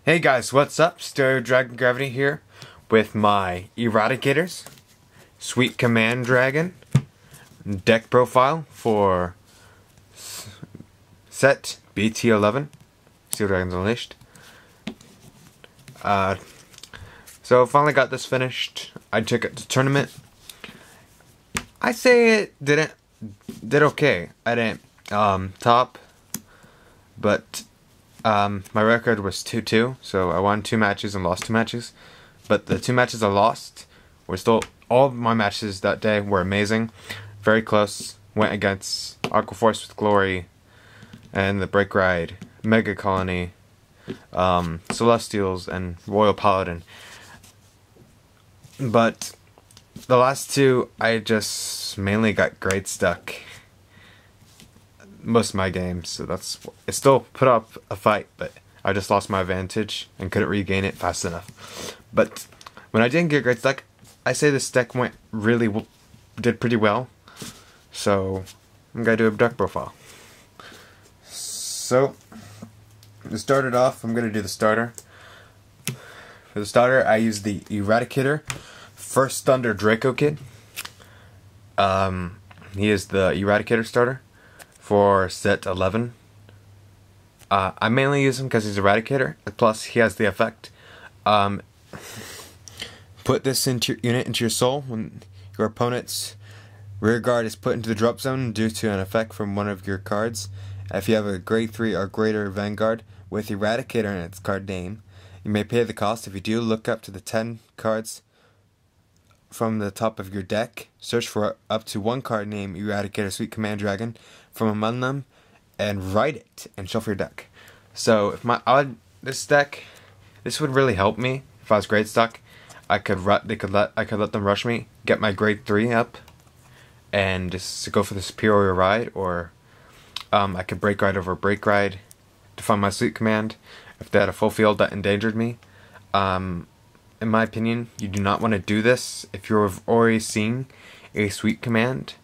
Hey guys, what's up? Stereo Dragon Gravity here with my Eradicators, Sweet Command Dragon, deck profile for set BT11, Steel Dragons Unleashed. So finally got this finished. I took it to tournament. I say it did okay. I didn't top, but my record was 2-2, so I won 2 matches and lost 2 matches. But the 2 matches I lost were still, all of my matches that day were amazing. Very close. Went against Aquaforce with Glory and the Break Ride, Mega Colony, Celestials, and Royal Paladin. But the last 2, I just mainly got grade stuck most of my games, so it still put up a fight, but I just lost my advantage and couldn't regain it fast enough. But when I didn't get grade stuck, I say this deck did pretty well, so I'm gonna do a deck profile. So to start it off, I'm gonna do the starter. For the starter, I use the Eradicator, First Thunder Dracokid. He is the Eradicator starter for set 11. I mainly use him because he's Eradicator, plus he has the effect. Put this unit into your soul when your opponent's rear guard is put into the drop zone due to an effect from one of your cards. If you have a grade 3 or greater Vanguard with Eradicator in its card name, you may pay the cost. If you do, look up to the 10 cards from the top of your deck, search for up to 1 card named Eradicator Sweet Command Dragon from among them, and write it and shuffle your deck. So if this would really help me if I was grade stuck. I could let them rush me, get my grade 3 up, and just go for the superior ride, or I could break ride over break ride to find my sweet command if they had a full field that endangered me. In my opinion, you do not want to do this if you're already seeing a sweet command,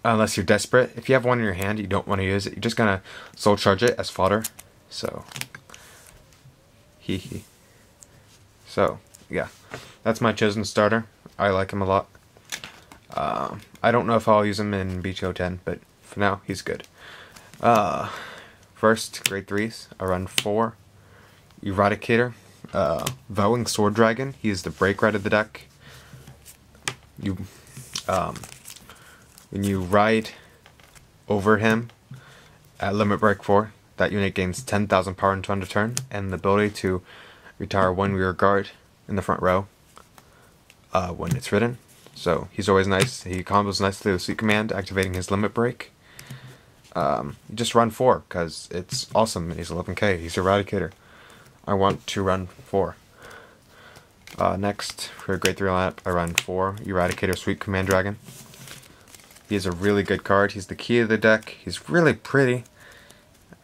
unless you're desperate. If you have one in your hand, you don't want to use it. You're just gonna soul charge it as fodder. So, So, yeah, that's my chosen starter. I like him a lot. I don't know if I'll use him in BT11, but for now, he's good. First, grade 3s. I run 4. Eradicator. Vowing Sword Dragon. He is the break ride of the deck. When you ride over him at limit break 4, that unit gains 10,000 power until end of turn, and the ability to retire 1 rear guard in the front row when it's ridden. So he's always nice. He combos nicely with Sweet Command, activating his limit break. You just run 4 because it's awesome. He's 11k. He's Eradicator. I want to run 4. Next, for a grade 3 lineup, I run 4 Eradicator Sweet Command Dragon. He is a really good card. He's the key of the deck. He's really pretty.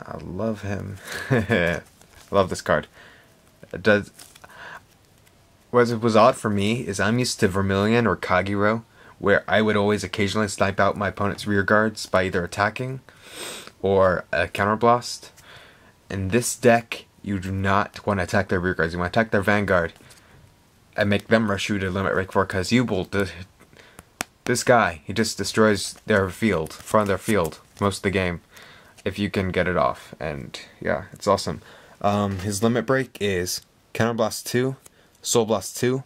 I love him. I love this card. What was odd for me is I'm used to Vermilion or Kagero, where I would always occasionally snipe out my opponent's rear guards by either attacking or a counterblast. In this deck, you do not want to attack their rear guards. You want to attack their Vanguard and make them rush you to limit break 4, because you will. This guy, he just destroys their field, front of their field, most of the game, if you can get it off. And yeah, it's awesome. His limit break is Counterblast 2, Soul Blast 2.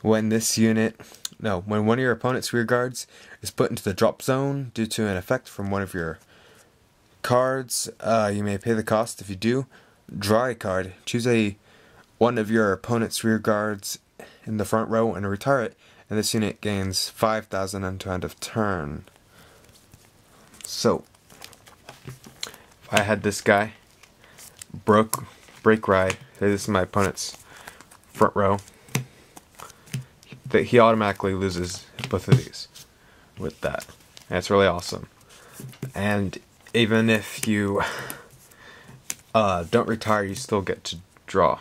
When one of your opponent's rear guards is put into the drop zone due to an effect from one of your cards, you may pay the cost. If you do, draw a card, choose one of your opponent's rear guards in the front row and retire it, and this unit gains 5,000 until end of turn. So, if I had this guy, break ride, say this is my opponent's front row, he automatically loses both of these with that. And it's really awesome. And even if you don't retire, you still get to draw.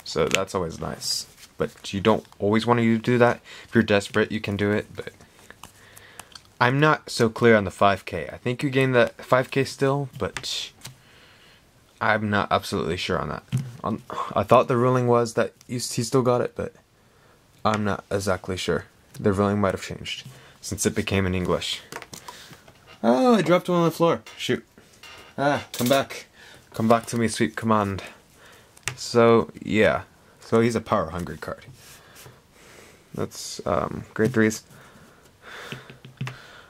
So that's always nice. But you don't always want to do that. If you're desperate, you can do it, but I'm not so clear on the 5k. I think you gain that 5k still, but I'm not absolutely sure on that. I thought the ruling was that he still got it, but I'm not exactly sure. The ruling might have changed since it became in English. Oh, I dropped one on the floor. Shoot. Come back. Come back to me, sweet command. So, yeah. So he's a power-hungry card. That's grade 3s.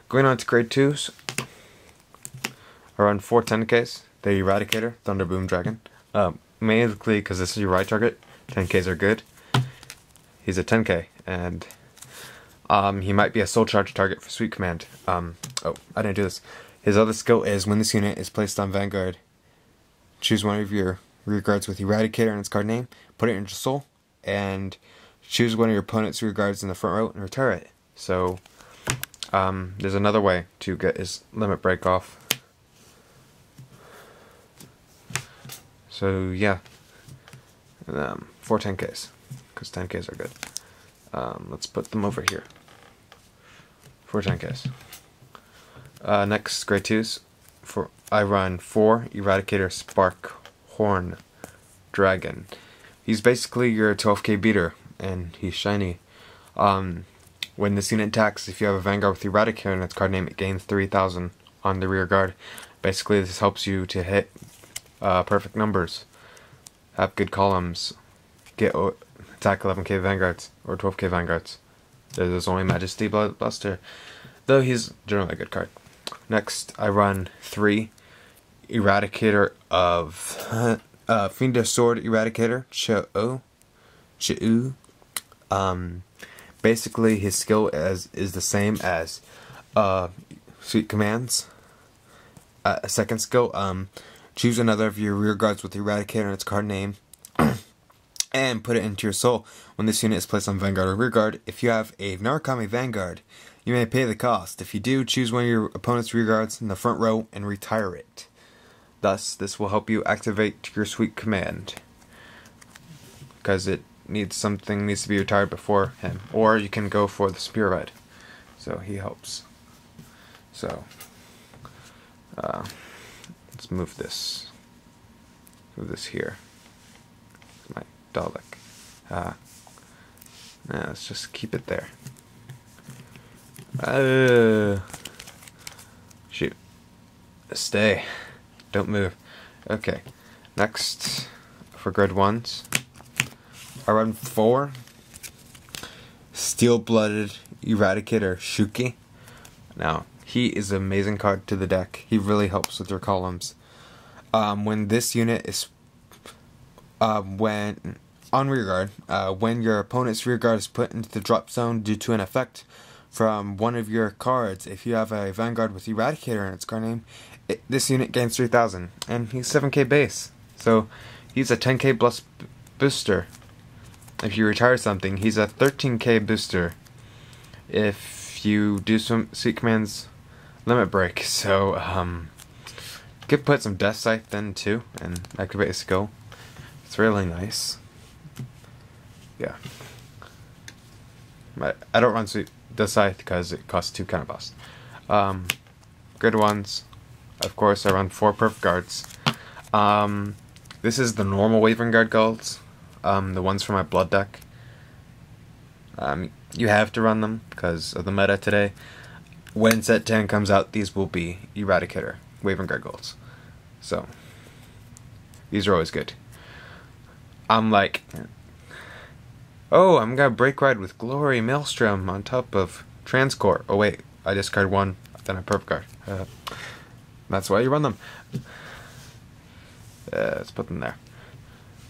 Going on to grade 2s. Around 4 10Ks. The Eradicator, Thunder Boom Dragon. Mainly because this is your right target. 10Ks are good. He's a 10K, and he might be a soul charge target for Sweet Command. Oh, I didn't do this. His other skill is when this unit is placed on Vanguard, choose one of your rear guards with Eradicator in its card name, put it into soul, and choose one of your opponent's rear guards in the front row and retire it. So, there's another way to get his limit break off. So yeah, 4 10Ks, because 10Ks are good. Let's put them over here. 4 10Ks. Next, grade 2s. I run 4 Eradicator Spark Horn Dragon. He's basically your 12K beater, and he's shiny. When this unit attacks, if you have a Vanguard with Eradicator in its card name, it gains 3,000 on the rear guard. Basically, this helps you to hit perfect numbers, have good columns, get attack 11K Vanguards or 12K Vanguards. There's only Majesty Buster, though he's generally a good card. Next, I run 3 Eradicator of Feindish Sword Eradicator, Cho-ou. Basically, his skill is the same as Sweet Command's. A second skill, choose another of your rear guards with Eradicator in its card name and put it into your soul. When this unit is placed on Vanguard or rear guard, if you have a Narukami Vanguard, you may pay the cost. If you do, choose one of your opponent's rear guards in the front row and retire it. Thus, this will help you activate your Sweet Command, because it needs to be retired before him. Or you can go for the Spear Ride. So he helps. So let's move this. Move this here. My Dalek. Let's just keep it there. Shoot. Stay. Don't move. Okay. Next, for grade 1s, I run 4 Steel-Blooded Eradicator Shuki. Now, he is an amazing card to the deck. He really helps with your columns. When this unit is when on rearguard, when your opponent's rearguard is put into the drop zone due to an effect from one of your cards, if you have a Vanguard with Eradicator in its card name, this unit gains 3,000, and he's 7K base. So he's a 10K plus booster. If you retire something, he's a 13K booster. If you do some Sweet Command's limit break, so you could put some Death Scythe then too, and activate a skill. It's really nice. Yeah. But I don't run Death Scythe because it costs 2 counterblast. Grade 1s, of course, I run 4 Perfect Guards. This is the normal Wyvern Guard Gulds, the ones from my Blood deck. You have to run them because of the meta today. When set 10 comes out, these will be Eradicator, Wyvern Guard Gulds. So, these are always good. I'm like, oh, I'm gonna break ride with Glory Maelstrom on top of Transcore. Oh wait, I discard 1, then I Perfect Guard. That's why you run them. Let's put them there.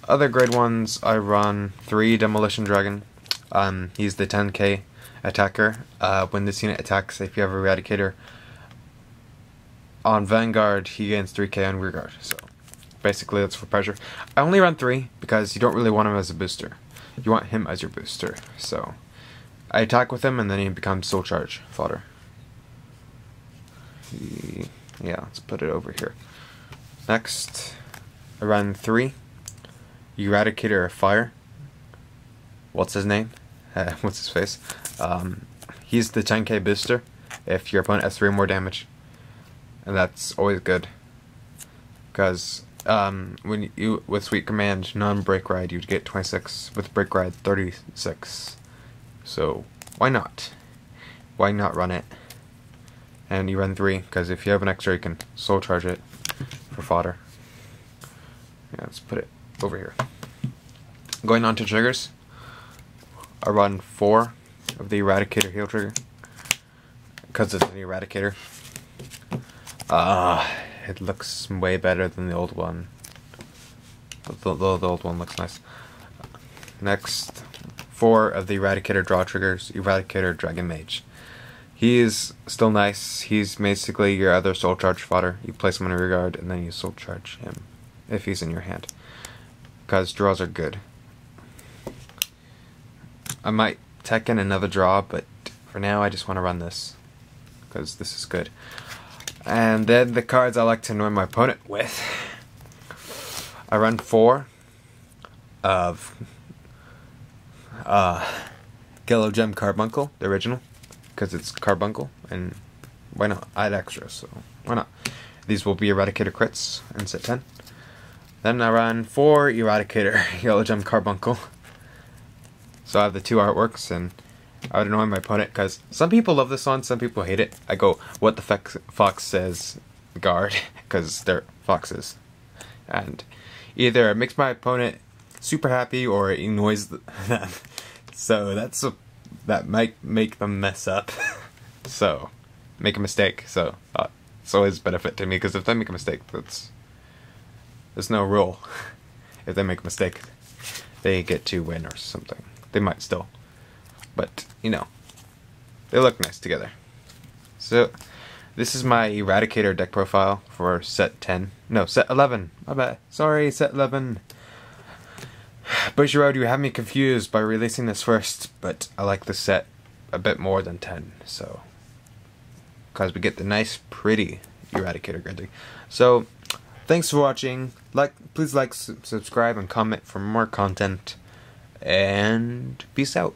Other grade 1s, I run 3 Demolition Dragon. He's the 10K attacker. When this unit attacks, if you have Eradicator on Vanguard, he gains 3K on rearguard. So basically, that's for pressure. I only run 3 because you don't really want him as a booster. You want him as your booster. So I attack with him, and then he becomes soul charge fodder. Yeah, let's put it over here. Next, I run 3 Eradicator of Fire. What's his name? What's his face? He's the 10K booster if your opponent has 3 more damage. And that's always good, because when you with Sweet Command non-break ride, you'd get 26. With break ride, 36. So why not? Why not run it? And you run 3 because if you have an extra, you can soul charge it for fodder. Yeah, let's put it over here. Going on to triggers, I run 4 of the Eradicator heal trigger because it's an Eradicator. It looks way better than the old one. The old one looks nice. Next, 4 of the Eradicator draw triggers. Eradicator Dragon Mage. He is still nice. He's basically your other soul charge fodder. You place him on a rear guard and then you soul charge him if he's in your hand. Because draws are good. I might tech in another draw, but for now I just want to run this. Because this is good. And then the cards I like to annoy my opponent with. I run 4 of Yellow Gem Carbuncle, the original. Because it's Carbuncle, and why not? I had extras, so why not? These will be Eradicator crits in set 10. Then I run 4 Eradicator Yellow Gem Carbuncle. So I have the 2 artworks, and I would annoy my opponent because some people love this one, some people hate it. I go, what the fox says guard, because they're foxes. And either it makes my opponent super happy or it annoys them. So that might make them mess up. So, make a mistake. So, it's always a benefit to me, because if they make a mistake, there's no rule. If they make a mistake, they get to win or something. They might still. But, you know, they look nice together. So, this is my Eradicator deck profile for set 10. No, set 11. My bad. Sorry, set 11. Bushy Road, you have me confused by releasing this first, but I like the set a bit more than 10, so. Because we get the nice, pretty Eradicator Grid. So, thanks for watching. Please like, subscribe, and comment for more content. And peace out.